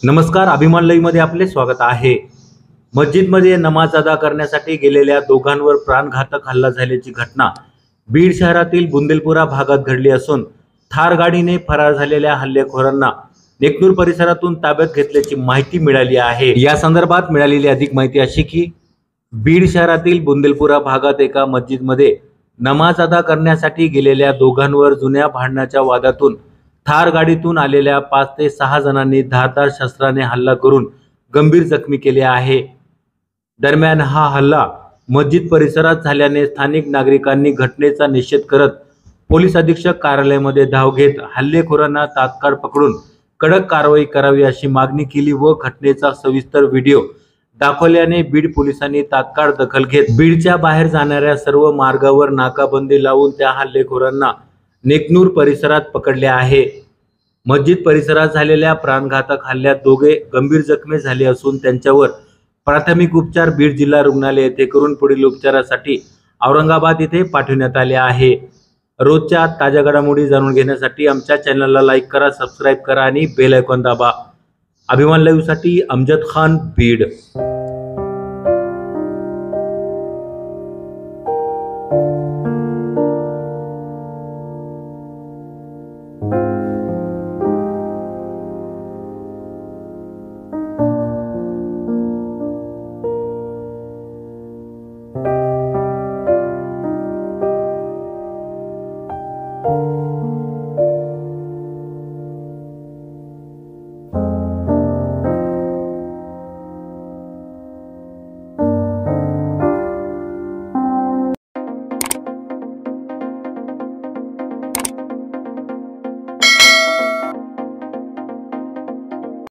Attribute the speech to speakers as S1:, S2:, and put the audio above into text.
S1: नमस्कार, अभिमान लाईव्ह मध्ये आपले स्वागत आहे। मस्जिदमध्ये नमाज अदा करण्यासाठी गेलेल्या दोघांवर प्राणघातक हल्ला झाल्याची घटना बीड शहरातील बुंदेलपुरा भागात घडली असून थार गाडीने फरार झालेल्या हल्लेखोरांना नेकनूर परिसरातून ताब्यात घेतल्याची माहिती मिळाली आहे। या संदर्भात मिळालेली अधिक माहिती अशी की बीड शहरातील बुंदेलपुरा भागात एका मस्जिदमध्ये नमाज अदा करण्यासाठी गेलेल्या दोघांवर जुन्या भांडणाच्या वादातून थार गाडीतून आलेल्या 5 ते 6 जणांनी धारदार शस्त्राने हल्ला करून गंभीर जखमी केले आहे। दरम्यान हा हल्ला मस्जिद परिसरात झाल्याने स्थानिक नागरिकांनी घटनेचा निषेध करत पोलीस अधीक्षक कार्यालयामध्ये धाव घेत हल्लेखोरांना तात्काळ पकडून कडक कारवाई करावी अशी मागणी केली व घटनेचा सविस्तर व्हिडिओ दाखवल्याने बीड पोलिसांनी तात्काळ दखल घेत बीडच्या बाहेर जाणाऱ्या सर्व मार्गावर नाकाबंदी लावून त्या हल्लेखोरांना नेकनूर परिसरात पकडले आहे। मस्जिद परिसरात झालेल्या प्राणघातक हल्ल्यात दोघे गंभीर जखमी झाले असून त्यांच्यावर प्राथमिक उपचार बीड जिल्हा रुग्णालय येथे करून पुढील उपचारासाठी औरंगाबाद येथे पाठवण्यात आले आहे। रोजच्या ताज्या घडामोडी जाणून घेण्यासाठी आमच्या चॅनलला लाईक करा, सबस्क्राईब करा आणि बेल आयकॉन दाबा। अभिमान लाईव्ह साठी अमजद खान, बीड।